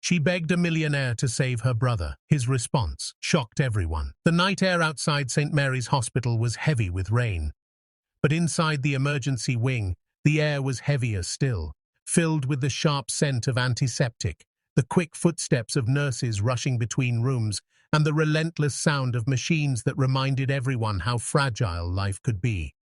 She begged a millionaire to save her brother. His response shocked everyone. The night air outside St. Mary's Hospital was heavy with rain. But inside the emergency wing, the air was heavier still, filled with the sharp scent of antiseptic, the quick footsteps of nurses rushing between rooms, and the relentless sound of machines that reminded everyone how fragile life could be.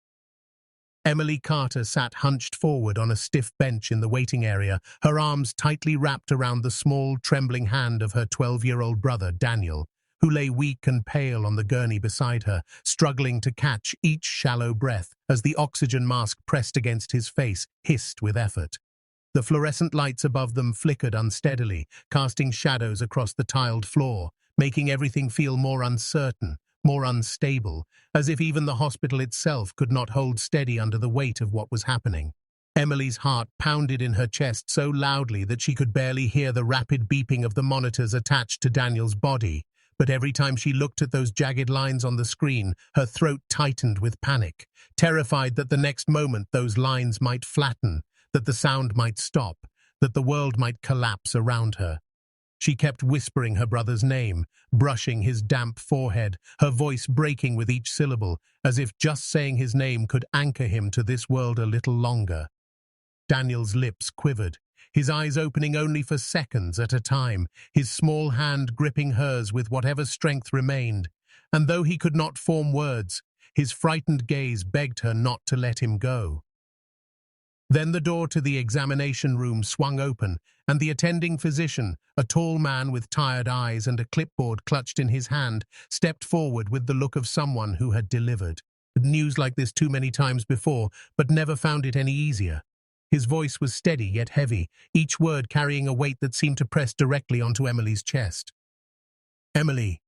Emily Carter sat hunched forward on a stiff bench in the waiting area, her arms tightly wrapped around the small, trembling hand of her 12-year-old brother, Daniel, who lay weak and pale on the gurney beside her, struggling to catch each shallow breath as the oxygen mask pressed against his face hissed with effort. The fluorescent lights above them flickered unsteadily, casting shadows across the tiled floor, making everything feel more uncertain, more unstable, as if even the hospital itself could not hold steady under the weight of what was happening. Emily's heart pounded in her chest so loudly that she could barely hear the rapid beeping of the monitors attached to Daniel's body, but every time she looked at those jagged lines on the screen, her throat tightened with panic, terrified that the next moment those lines might flatten, that the sound might stop, that the world might collapse around her. She kept whispering her brother's name, brushing his damp forehead, her voice breaking with each syllable, as if just saying his name could anchor him to this world a little longer. Daniel's lips quivered, his eyes opening only for seconds at a time, his small hand gripping hers with whatever strength remained, and though he could not form words, his frightened gaze begged her not to let him go. Then the door to the examination room swung open, and the attending physician, a tall man with tired eyes and a clipboard clutched in his hand, stepped forward with the look of someone who had delivered. News like this too many times before, but never found it any easier. His voice was steady yet heavy, each word carrying a weight that seemed to press directly onto Emily's chest. "Emily,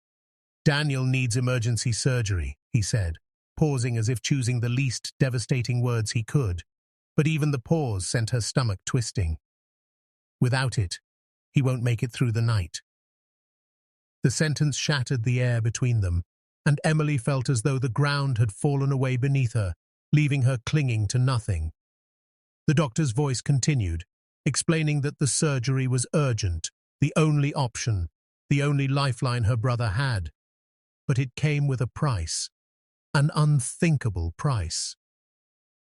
Daniel needs emergency surgery," he said, pausing as if choosing the least devastating words he could. But even the pause sent her stomach twisting. "Without it, he won't make it through the night." The sentence shattered the air between them, and Emily felt as though the ground had fallen away beneath her, leaving her clinging to nothing. The doctor's voice continued, explaining that the surgery was urgent, the only option, the only lifeline her brother had. But it came with a price, an unthinkable price.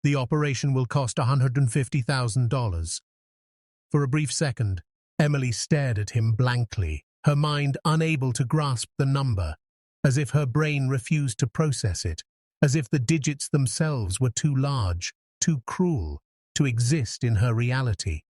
"The operation will cost $150,000. For a brief second, Emily stared at him blankly, her mind unable to grasp the number, as if her brain refused to process it, as if the digits themselves were too large, too cruel, to exist in her reality.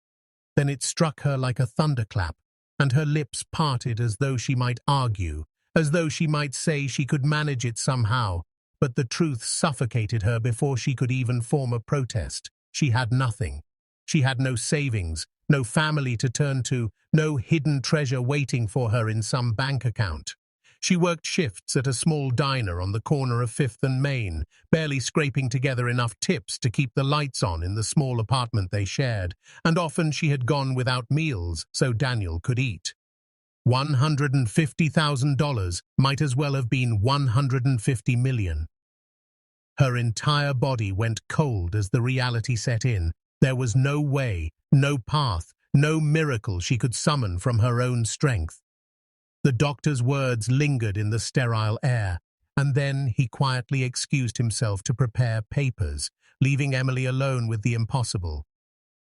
Then it struck her like a thunderclap, and her lips parted as though she might argue, as though she might say she could manage it somehow, but the truth suffocated her before she could even form a protest. She had nothing. She had no savings, no family to turn to, no hidden treasure waiting for her in some bank account. She worked shifts at a small diner on the corner of 5th and Main, barely scraping together enough tips to keep the lights on in the small apartment they shared, and often she had gone without meals so Daniel could eat. $150,000 might as well have been 150 million. Her entire body went cold as the reality set in. There was no way, no path, no miracle she could summon from her own strength. The doctor's words lingered in the sterile air, and then he quietly excused himself to prepare papers, leaving Emily alone with the impossible.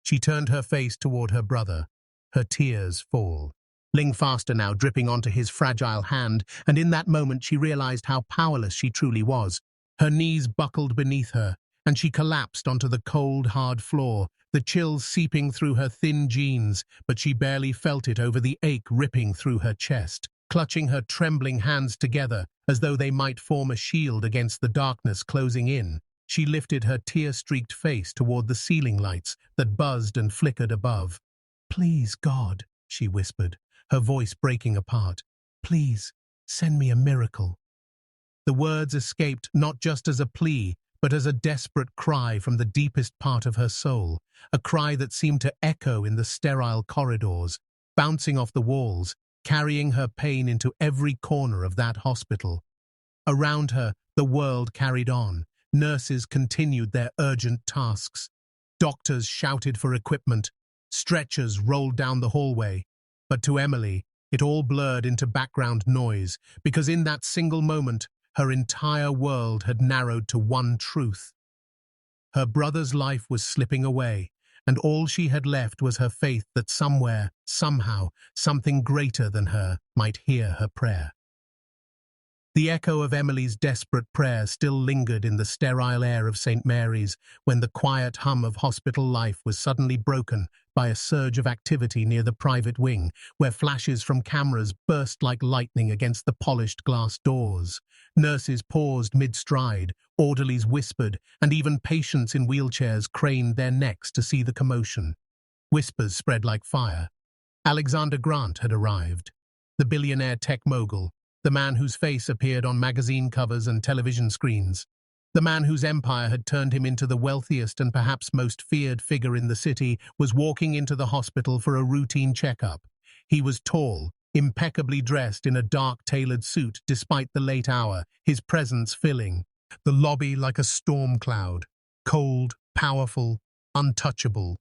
She turned her face toward her brother, her tears falling faster now, dripping onto his fragile hand, and in that moment she realized how powerless she truly was. Her knees buckled beneath her, and she collapsed onto the cold, hard floor, the chills seeping through her thin jeans, but she barely felt it over the ache ripping through her chest. Clutching her trembling hands together, as though they might form a shield against the darkness closing in, she lifted her tear-streaked face toward the ceiling lights that buzzed and flickered above. "Please, God," she whispered, her voice breaking apart. "Please, send me a miracle." The words escaped not just as a plea, but as a desperate cry from the deepest part of her soul, a cry that seemed to echo in the sterile corridors, bouncing off the walls, carrying her pain into every corner of that hospital. Around her, the world carried on. Nurses continued their urgent tasks. Doctors shouted for equipment. Stretchers rolled down the hallway. But to Emily, it all blurred into background noise, because in that single moment, her entire world had narrowed to one truth. Her brother's life was slipping away, and all she had left was her faith that somewhere, somehow, something greater than her might hear her prayer. The echo of Emily's desperate prayer still lingered in the sterile air of St. Mary's when the quiet hum of hospital life was suddenly broken by a surge of activity near the private wing, where flashes from cameras burst like lightning against the polished glass doors. Nurses paused mid-stride, orderlies whispered, and even patients in wheelchairs craned their necks to see the commotion. Whispers spread like fire. Alexander Grant had arrived, the billionaire tech mogul, the man whose face appeared on magazine covers and television screens, the man whose empire had turned him into the wealthiest and perhaps most feared figure in the city, was walking into the hospital for a routine checkup. He was tall, impeccably dressed in a dark tailored suit despite the late hour, his presence filling the lobby like a storm cloud, cold, powerful, untouchable.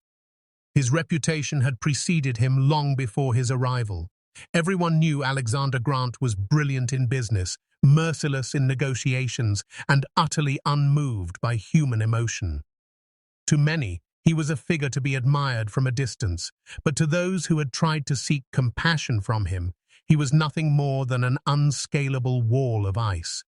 His reputation had preceded him long before his arrival. Everyone knew Alexander Grant was brilliant in business, merciless in negotiations, and utterly unmoved by human emotion. To many, he was a figure to be admired from a distance, but to those who had tried to seek compassion from him, he was nothing more than an unscalable wall of ice.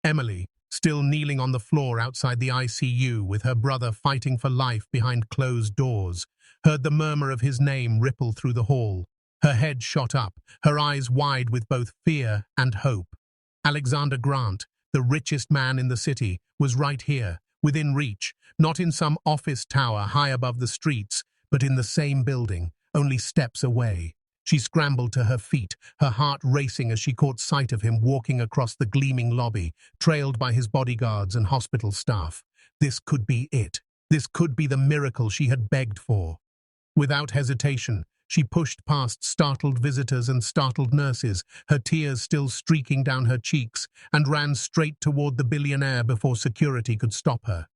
Emily, still kneeling on the floor outside the ICU with her brother fighting for life behind closed doors, heard the murmur of his name ripple through the hall. Her head shot up, her eyes wide with both fear and hope. Alexander Grant, the richest man in the city, was right here, within reach, not in some office tower high above the streets, but in the same building, only steps away. She scrambled to her feet, her heart racing as she caught sight of him walking across the gleaming lobby, trailed by his bodyguards and hospital staff. This could be it. This could be the miracle she had begged for. Without hesitation, she pushed past startled visitors and startled nurses, her tears still streaking down her cheeks, and ran straight toward the billionaire before security could stop her.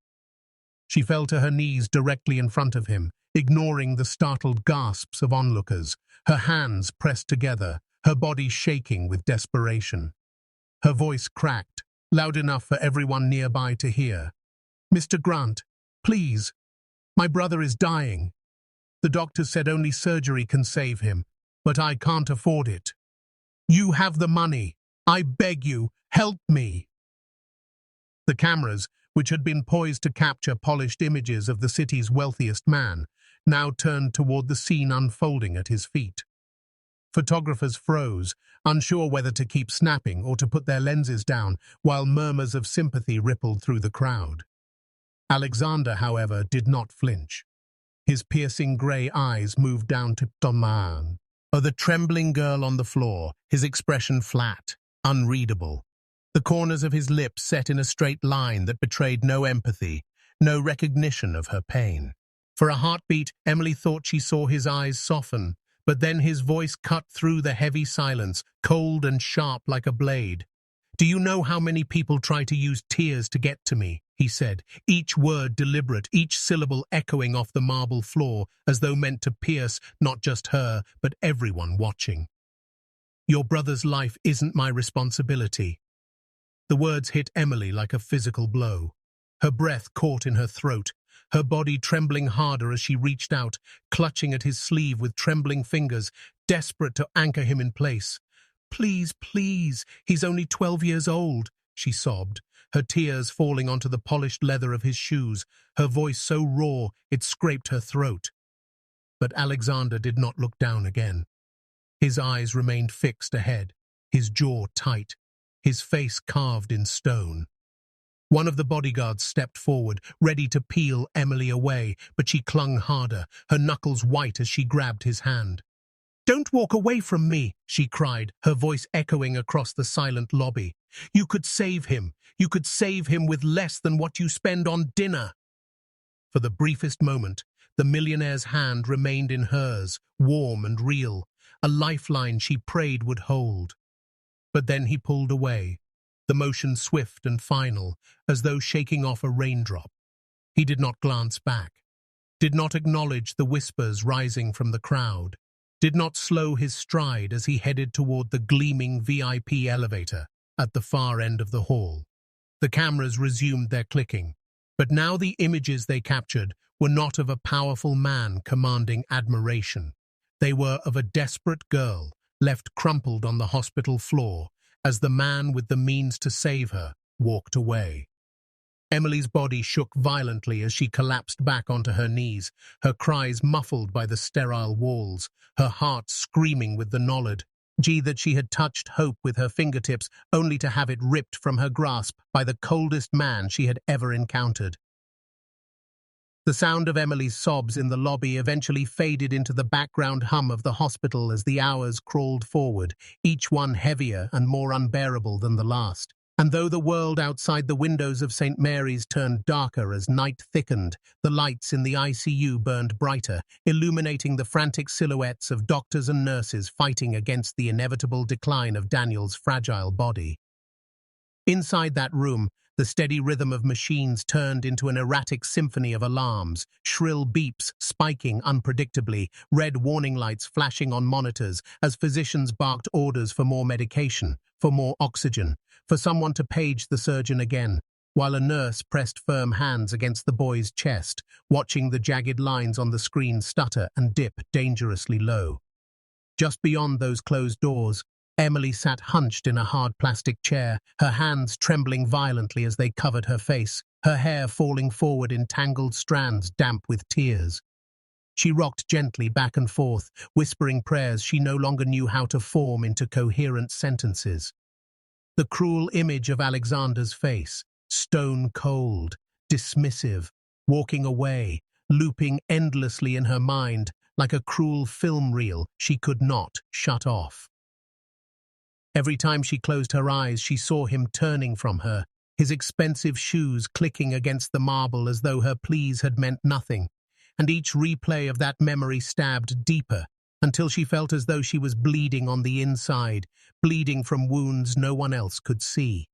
She fell to her knees directly in front of him, ignoring the startled gasps of onlookers, her hands pressed together, her body shaking with desperation. Her voice cracked, loud enough for everyone nearby to hear. "Mr. Grant, please. My brother is dying. The doctor said only surgery can save him, but I can't afford it. You have the money. I beg you, help me." The cameras, which had been poised to capture polished images of the city's wealthiest man, now turned toward the scene unfolding at his feet. Photographers froze, unsure whether to keep snapping or to put their lenses down, while murmurs of sympathy rippled through the crowd. Alexander, however, did not flinch. His piercing grey eyes moved down to Toman, the trembling girl on the floor, his expression flat, unreadable. The corners of his lips set in a straight line that betrayed no empathy, no recognition of her pain. For a heartbeat, Emily thought she saw his eyes soften, but then his voice cut through the heavy silence, cold and sharp like a blade. "Do you know how many people try to use tears to get to me?" he said, each word deliberate, each syllable echoing off the marble floor, as though meant to pierce not just her, but everyone watching. "Your brother's life isn't my responsibility." The words hit Emily like a physical blow. Her breath caught in her throat, her body trembling harder as she reached out, clutching at his sleeve with trembling fingers, desperate to anchor him in place. "Please, please, he's only 12 years old," she sobbed, her tears falling onto the polished leather of his shoes, her voice so raw it scraped her throat. But Alexander did not look down again. His eyes remained fixed ahead, his jaw tight, his face carved in stone. One of the bodyguards stepped forward, ready to peel Emily away, but she clung harder, her knuckles white as she grabbed his hand. "Don't walk away from me," she cried, her voice echoing across the silent lobby. "You could save him. You could save him with less than what you spend on dinner." For the briefest moment, the millionaire's hand remained in hers, warm and real, a lifeline she prayed would hold. But then he pulled away, the motion swift and final, as though shaking off a raindrop. He did not glance back, did not acknowledge the whispers rising from the crowd. did not slow his stride as he headed toward the gleaming VIP elevator at the far end of the hall. The cameras resumed their clicking, but now the images they captured were not of a powerful man commanding admiration. They were of a desperate girl left crumpled on the hospital floor as the man with the means to save her walked away. Emily's body shook violently as she collapsed back onto her knees, her cries muffled by the sterile walls, her heart screaming with the knowledge that she had touched hope with her fingertips only to have it ripped from her grasp by the coldest man she had ever encountered. The sound of Emily's sobs in the lobby eventually faded into the background hum of the hospital as the hours crawled forward, each one heavier and more unbearable than the last. And though the world outside the windows of St. Mary's turned darker as night thickened, the lights in the ICU burned brighter, illuminating the frantic silhouettes of doctors and nurses fighting against the inevitable decline of Daniel's fragile body. Inside that room, the steady rhythm of machines turned into an erratic symphony of alarms, shrill beeps spiking unpredictably, red warning lights flashing on monitors as physicians barked orders for more medication, for more oxygen, for someone to page the surgeon again, while a nurse pressed firm hands against the boy's chest, watching the jagged lines on the screen stutter and dip dangerously low. Just beyond those closed doors, Emily sat hunched in a hard plastic chair, her hands trembling violently as they covered her face, her hair falling forward in tangled strands damp with tears. She rocked gently back and forth, whispering prayers she no longer knew how to form into coherent sentences. The cruel image of Alexander's face, stone cold, dismissive, walking away, looping endlessly in her mind like a cruel film reel she could not shut off. Every time she closed her eyes, she saw him turning from her, his expensive shoes clicking against the marble as though her pleas had meant nothing, and each replay of that memory stabbed deeper, until she felt as though she was bleeding on the inside, bleeding from wounds no one else could see.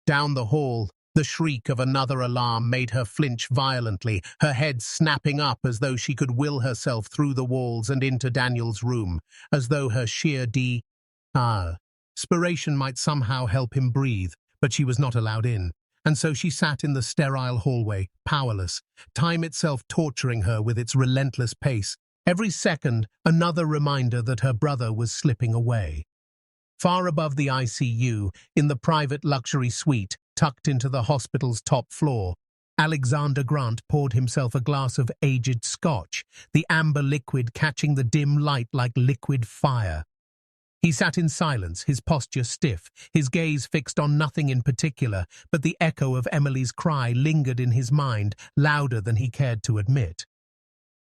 Down the hall, the shriek of another alarm made her flinch violently, her head snapping up as though she could will herself through the walls and into Daniel's room, as though her sheer desperation might somehow help him breathe, but she was not allowed in, and so she sat in the sterile hallway, powerless, time itself torturing her with its relentless pace, every second another reminder that her brother was slipping away. Far above the ICU, in the private luxury suite, tucked into the hospital's top floor, Alexander Grant poured himself a glass of aged scotch, the amber liquid catching the dim light like liquid fire. He sat in silence, his posture stiff, his gaze fixed on nothing in particular, but the echo of Emily's cry lingered in his mind, louder than he cared to admit.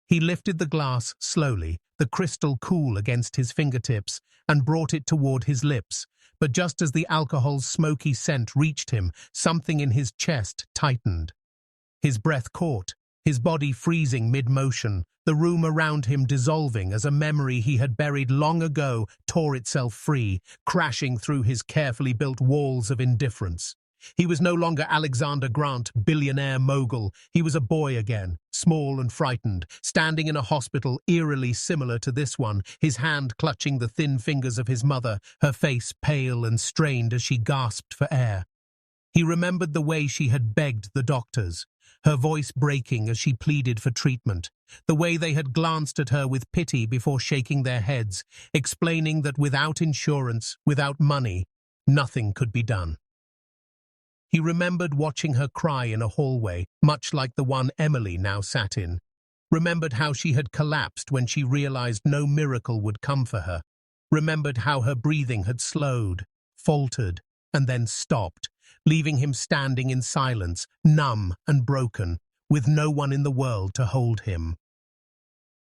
He lifted the glass slowly, the crystal cool against his fingertips, and brought it toward his lips, but just as the alcohol's smoky scent reached him, something in his chest tightened. His breath caught, his body freezing mid-motion, the room around him dissolving as a memory he had buried long ago tore itself free, crashing through his carefully built walls of indifference. He was no longer Alexander Grant, billionaire mogul. He was a boy again, small and frightened, standing in a hospital eerily similar to this one, his hand clutching the thin fingers of his mother, her face pale and strained as she gasped for air. He remembered the way she had begged the doctors, her voice breaking as she pleaded for treatment, the way they had glanced at her with pity before shaking their heads, explaining that without insurance, without money, nothing could be done. He remembered watching her cry in a hallway, much like the one Emily now sat in, remembered how she had collapsed when she realized no miracle would come for her, remembered how her breathing had slowed, faltered, and then stopped, leaving him standing in silence, numb and broken, with no one in the world to hold him.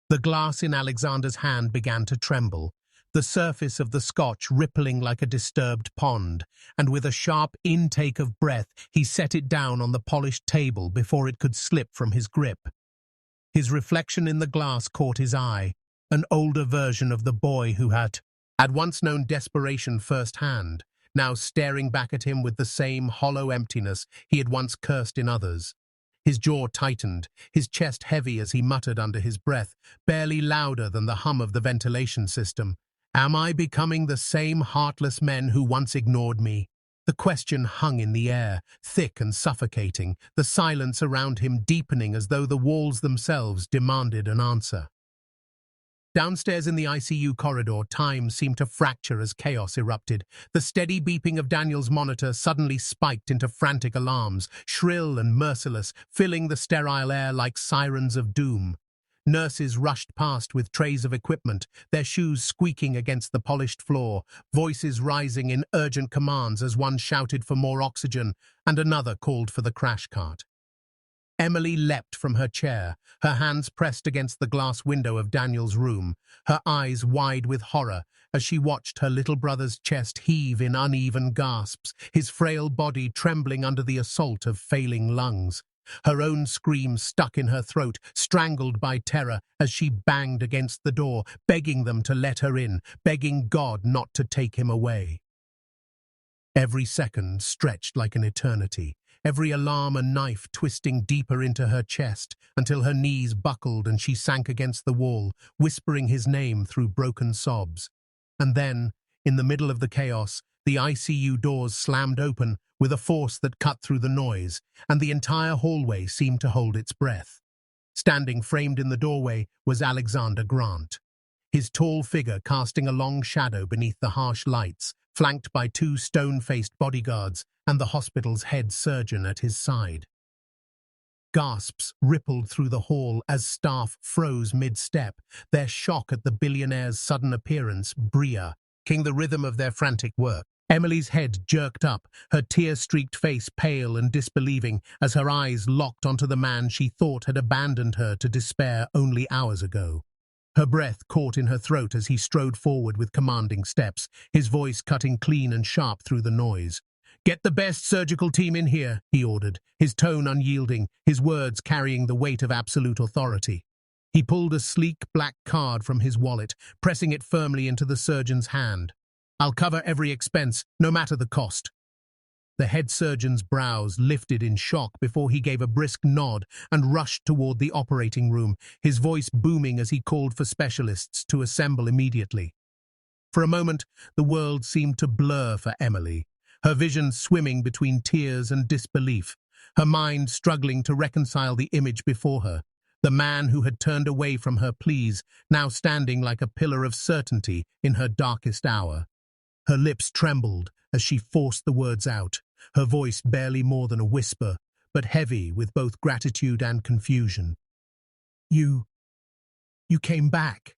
The glass in Alexander's hand began to tremble, the surface of the scotch rippling like a disturbed pond, and with a sharp intake of breath, he set it down on the polished table before it could slip from his grip. His reflection in the glass caught his eye, an older version of the boy who had once known desperation firsthand, now staring back at him with the same hollow emptiness he had once cursed in others. His jaw tightened, his chest heavy as he muttered under his breath, barely louder than the hum of the ventilation system. Am I becoming the same heartless men who once ignored me? The question hung in the air, thick and suffocating, the silence around him deepening as though the walls themselves demanded an answer. Downstairs in the ICU corridor, time seemed to fracture as chaos erupted. The steady beeping of Daniel's monitor suddenly spiked into frantic alarms, shrill and merciless, filling the sterile air like sirens of doom. Nurses rushed past with trays of equipment, their shoes squeaking against the polished floor, voices rising in urgent commands as one shouted for more oxygen and another called for the crash cart. Emily leapt from her chair, her hands pressed against the glass window of Daniel's room, her eyes wide with horror as she watched her little brother's chest heave in uneven gasps, his frail body trembling under the assault of failing lungs. Her own scream stuck in her throat, strangled by terror as she banged against the door, begging them to let her in, begging God not to take him away. Every second stretched like an eternity, every alarm a knife twisting deeper into her chest until her knees buckled and she sank against the wall, whispering his name through broken sobs. And then, in the middle of the chaos, the ICU doors slammed open with a force that cut through the noise, and the entire hallway seemed to hold its breath. Standing framed in the doorway was Alexander Grant, his tall figure casting a long shadow beneath the harsh lights, flanked by two stone-faced bodyguards and the hospital's head surgeon at his side. Gasps rippled through the hall as staff froze mid-step, their shock at the billionaire's sudden appearance, breaking the rhythm of their frantic work. Emily's head jerked up, her tear-streaked face pale and disbelieving as her eyes locked onto the man she thought had abandoned her to despair only hours ago. Her breath caught in her throat as he strode forward with commanding steps, his voice cutting clean and sharp through the noise. "Get the best surgical team in here," he ordered, his tone unyielding, his words carrying the weight of absolute authority. He pulled a sleek black card from his wallet, pressing it firmly into the surgeon's hand. "I'll cover every expense, no matter the cost." The head surgeon's brows lifted in shock before he gave a brisk nod and rushed toward the operating room, his voice booming as he called for specialists to assemble immediately. For a moment, the world seemed to blur for Emily, her vision swimming between tears and disbelief, her mind struggling to reconcile the image before her, the man who had turned away from her pleas, now standing like a pillar of certainty in her darkest hour. Her lips trembled as she forced the words out, her voice barely more than a whisper, but heavy with both gratitude and confusion. You came back."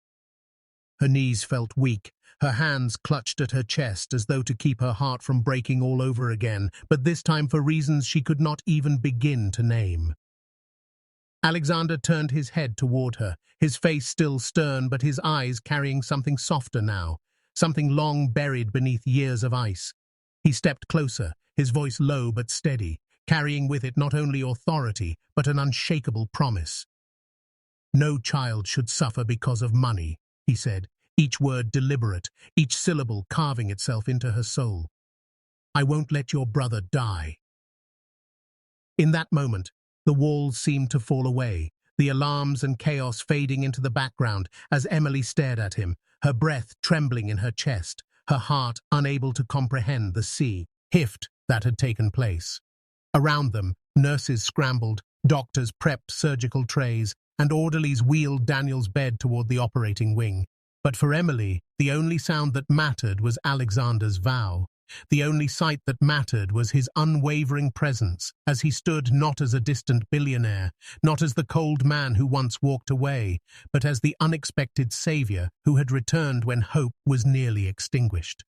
Her knees felt weak, her hands clutched at her chest as though to keep her heart from breaking all over again, but this time for reasons she could not even begin to name. Alexander turned his head toward her, his face still stern but his eyes carrying something softer now, something long buried beneath years of ice. He stepped closer, his voice low but steady, carrying with it not only authority but an unshakable promise. "No child should suffer because of money," he said, each word deliberate, each syllable carving itself into her soul. "I won't let your brother die." In that moment, the walls seemed to fall away, the alarms and chaos fading into the background as Emily stared at him, her breath trembling in her chest, her heart unable to comprehend the shift that had taken place. Around them, nurses scrambled, doctors prepped surgical trays, and orderlies wheeled Daniel's bed toward the operating wing. But for Emily, the only sound that mattered was Alexander's vow. The only sight that mattered was his unwavering presence as he stood not as a distant billionaire, not as the cold man who once walked away, but as the unexpected savior who had returned when hope was nearly extinguished.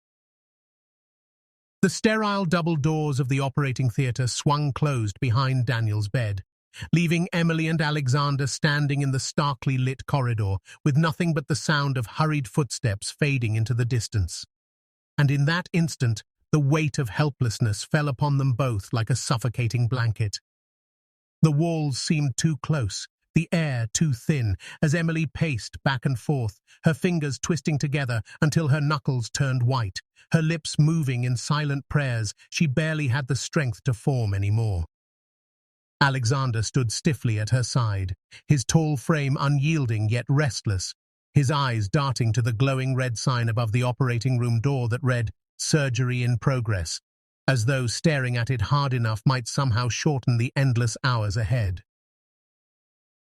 The sterile double doors of the operating theater swung closed behind Daniel's bed, leaving Emily and Alexander standing in the starkly lit corridor with nothing but the sound of hurried footsteps fading into the distance. And in that instant, the weight of helplessness fell upon them both like a suffocating blanket. The walls seemed too close, the air too thin, as Emily paced back and forth, her fingers twisting together until her knuckles turned white, her lips moving in silent prayers she barely had the strength to form anymore. Alexander stood stiffly at her side, his tall frame unyielding yet restless, his eyes darting to the glowing red sign above the operating room door that read, "Surgery in progress," as though staring at it hard enough might somehow shorten the endless hours ahead.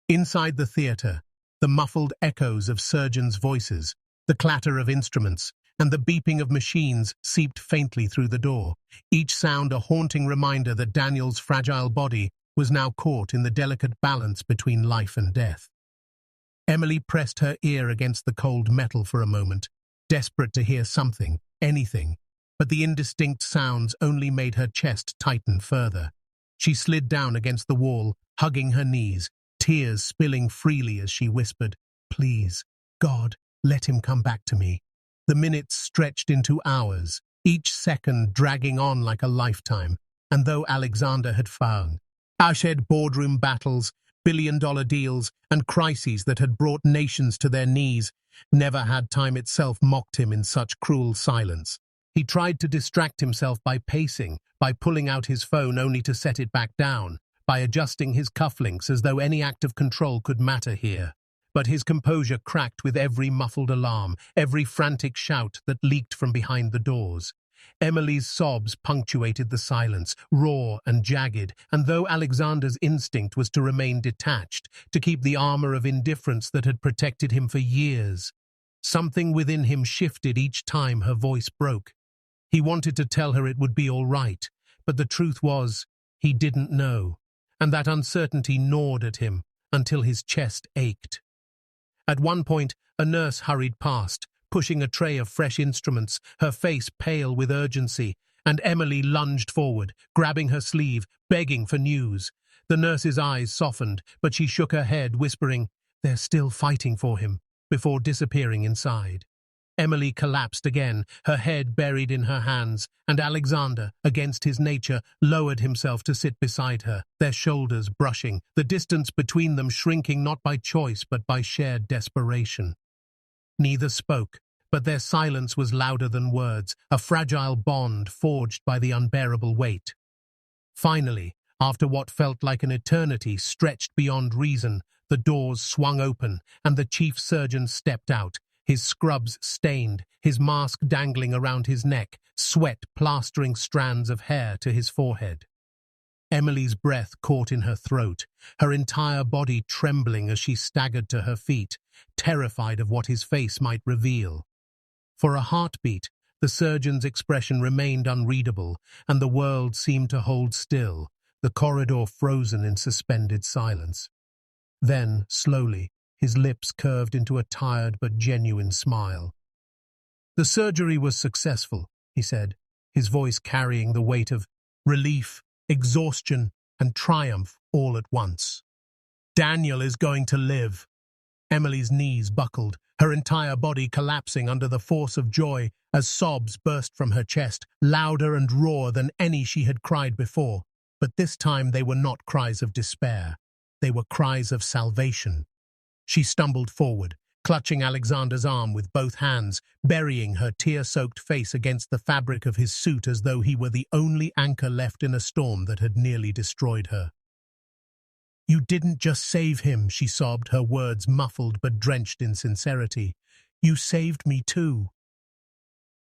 Inside the theater, the muffled echoes of surgeons' voices, the clatter of instruments, and the beeping of machines seeped faintly through the door, each sound a haunting reminder that Daniel's fragile body was now caught in the delicate balance between life and death. Emily pressed her ear against the cold metal for a moment, desperate to hear something, anything, but the indistinct sounds only made her chest tighten further. She slid down against the wall, hugging her knees, tears spilling freely as she whispered, "Please, God, let him come back to me." The minutes stretched into hours, each second dragging on like a lifetime, and though Alexander had found Ashed boardroom battles, billion-dollar deals, and crises that had brought nations to their knees, never had time itself mocked him in such cruel silence. He tried to distract himself by pacing, by pulling out his phone only to set it back down, by adjusting his cufflinks as though any act of control could matter here. But his composure cracked with every muffled alarm, every frantic shout that leaked from behind the doors. Emily's sobs punctuated the silence, raw and jagged, and though Alexander's instinct was to remain detached, to keep the armor of indifference that had protected him for years, something within him shifted each time her voice broke. He wanted to tell her it would be all right, but the truth was, he didn't know, and that uncertainty gnawed at him until his chest ached. At one point, a nurse hurried past, pushing a tray of fresh instruments, her face pale with urgency, and Emily lunged forward, grabbing her sleeve, begging for news. The nurse's eyes softened, but she shook her head, whispering, "They're still fighting for him," before disappearing inside. Emily collapsed again, her head buried in her hands, and Alexander, against his nature, lowered himself to sit beside her, their shoulders brushing, the distance between them shrinking not by choice but by shared desperation. Neither spoke, but their silence was louder than words, a fragile bond forged by the unbearable weight. Finally, after what felt like an eternity stretched beyond reason, the doors swung open, and the chief surgeon stepped out, his scrubs stained, his mask dangling around his neck, sweat plastering strands of hair to his forehead. Emily's breath caught in her throat, her entire body trembling as she staggered to her feet, terrified of what his face might reveal. For a heartbeat, the surgeon's expression remained unreadable, and the world seemed to hold still, the corridor frozen in suspended silence. Then, slowly, his lips curved into a tired but genuine smile. "The surgery was successful," he said, his voice carrying the weight of relief, exhaustion, and triumph all at once. "Daniel is going to live." Emily's knees buckled, her entire body collapsing under the force of joy as sobs burst from her chest, louder and rawer than any she had cried before. But this time they were not cries of despair. They were cries of salvation. She stumbled forward, clutching Alexander's arm with both hands, burying her tear-soaked face against the fabric of his suit as though he were the only anchor left in a storm that had nearly destroyed her. "You didn't just save him," she sobbed, her words muffled but drenched in sincerity. "You saved me too."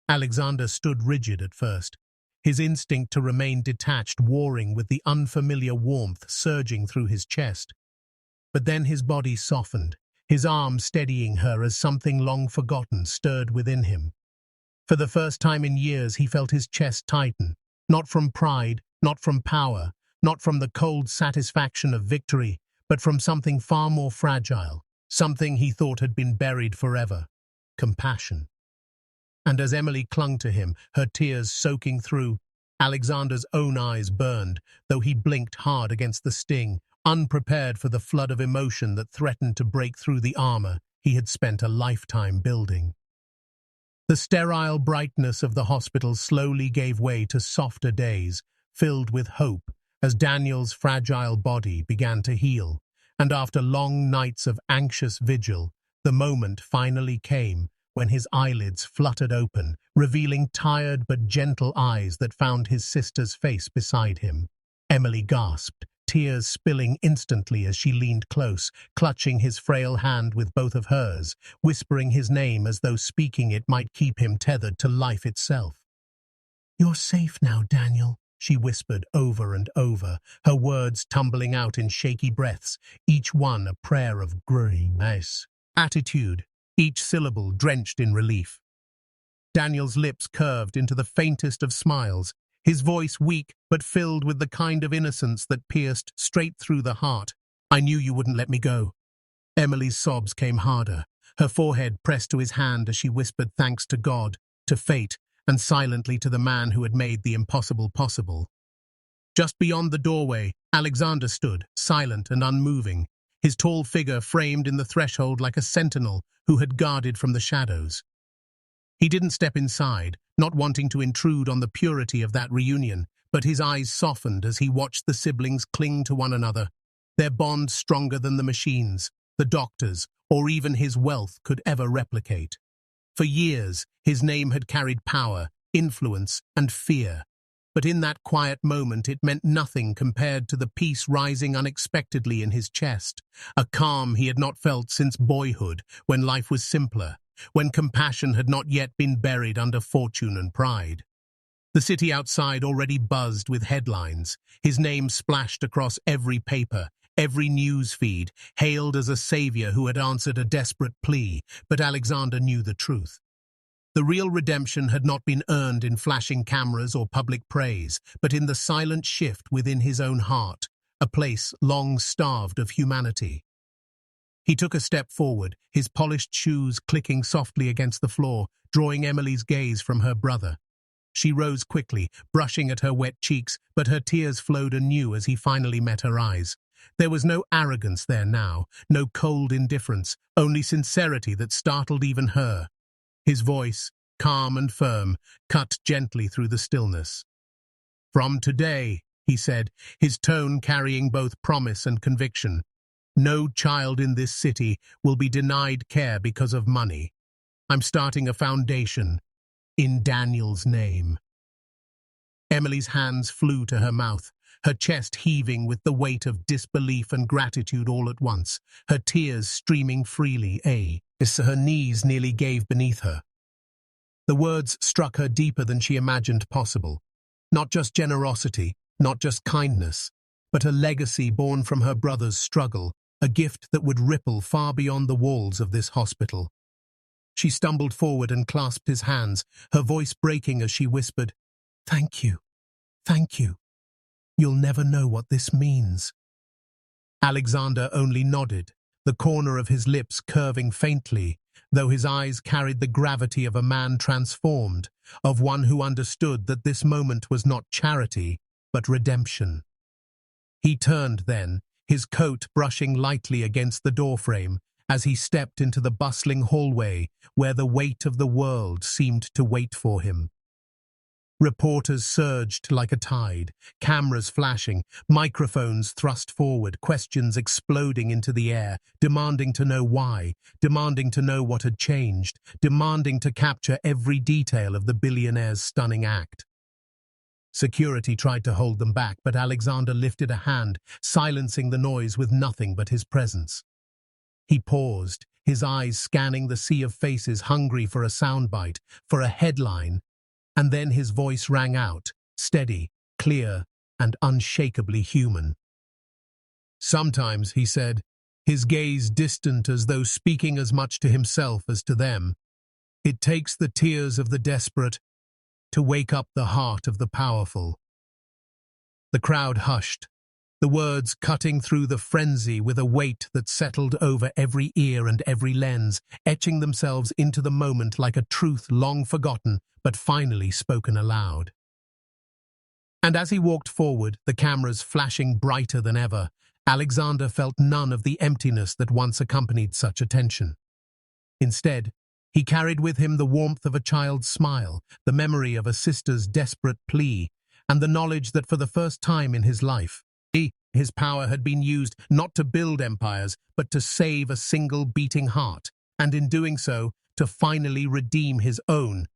Alexander stood rigid at first, his instinct to remain detached warring with the unfamiliar warmth surging through his chest. But then his body softened, his arm steadying her as something long forgotten stirred within him. For the first time in years he felt his chest tighten, not from pride, not from power, not from the cold satisfaction of victory, but from something far more fragile, something he thought had been buried forever: compassion. And as Emily clung to him, her tears soaking through, Alexander's own eyes burned, though he blinked hard against the sting, unprepared for the flood of emotion that threatened to break through the armor he had spent a lifetime building. The sterile brightness of the hospital slowly gave way to softer days, filled with hope, as Daniel's fragile body began to heal, and after long nights of anxious vigil, the moment finally came when his eyelids fluttered open, revealing tired but gentle eyes that found his sister's face beside him. Emily gasped, tears spilling instantly as she leaned close, clutching his frail hand with both of hers, whispering his name as though speaking it might keep him tethered to life itself. "You're safe now, Daniel," she whispered over and over, her words tumbling out in shaky breaths, each one a prayer of grace. Attitude, each syllable drenched in relief. Daniel's lips curved into the faintest of smiles, his voice weak but filled with the kind of innocence that pierced straight through the heart. "I knew you wouldn't let me go." Emily's sobs came harder, her forehead pressed to his hand as she whispered thanks to God, to fate, and silently to the man who had made the impossible possible. Just beyond the doorway, Alexander stood, silent and unmoving, his tall figure framed in the threshold like a sentinel who had guarded from the shadows. He didn't step inside, not wanting to intrude on the purity of that reunion, but his eyes softened as he watched the siblings cling to one another, their bond stronger than the machines, the doctors, or even his wealth could ever replicate. For years, his name had carried power, influence, and fear. But in that quiet moment it meant nothing compared to the peace rising unexpectedly in his chest, a calm he had not felt since boyhood, when life was simpler, when compassion had not yet been buried under fortune and pride. The city outside already buzzed with headlines, his name splashed across every paper, every news feed, hailed as a savior who had answered a desperate plea, but Alexander knew the truth. The real redemption had not been earned in flashing cameras or public praise, but in the silent shift within his own heart, a place long starved of humanity. He took a step forward, his polished shoes clicking softly against the floor, drawing Emily's gaze from her brother. She rose quickly, brushing at her wet cheeks, but her tears flowed anew as he finally met her eyes. There was no arrogance there now, no cold indifference, only sincerity that startled even her. His voice, calm and firm, cut gently through the stillness. "From today," he said, his tone carrying both promise and conviction, "no child in this city will be denied care because of money. I'm starting a foundation, in Daniel's name." Emily's hands flew to her mouth, her chest heaving with the weight of disbelief and gratitude all at once, her tears streaming freely, as her knees nearly gave beneath her. The words struck her deeper than she imagined possible. Not just generosity, not just kindness, but a legacy born from her brother's struggle, a gift that would ripple far beyond the walls of this hospital. She stumbled forward and clasped his hands, her voice breaking as she whispered, "Thank you. Thank you. You'll never know what this means." Alexander only nodded, the corner of his lips curving faintly, though his eyes carried the gravity of a man transformed, of one who understood that this moment was not charity, but redemption. He turned then, his coat brushing lightly against the doorframe, as he stepped into the bustling hallway where the weight of the world seemed to wait for him. Reporters surged like a tide, cameras flashing, microphones thrust forward, questions exploding into the air, demanding to know why, demanding to know what had changed, demanding to capture every detail of the billionaire's stunning act. Security tried to hold them back, but Alexander lifted a hand, silencing the noise with nothing but his presence. He paused, his eyes scanning the sea of faces hungry for a soundbite, for a headline, and then his voice rang out, steady, clear, and unshakably human. "Sometimes," he said, his gaze distant as though speaking as much to himself as to them, "it takes the tears of the desperate to wake up the heart of the powerful." The crowd hushed, the words cutting through the frenzy with a weight that settled over every ear and every lens, etching themselves into the moment like a truth long forgotten, but finally spoken aloud. And as he walked forward, the cameras flashing brighter than ever, Alexander felt none of the emptiness that once accompanied such attention. Instead, he carried with him the warmth of a child's smile, the memory of a sister's desperate plea, and the knowledge that for the first time in his life, his power had been used not to build empires, but to save a single beating heart, and in doing so, to finally redeem his own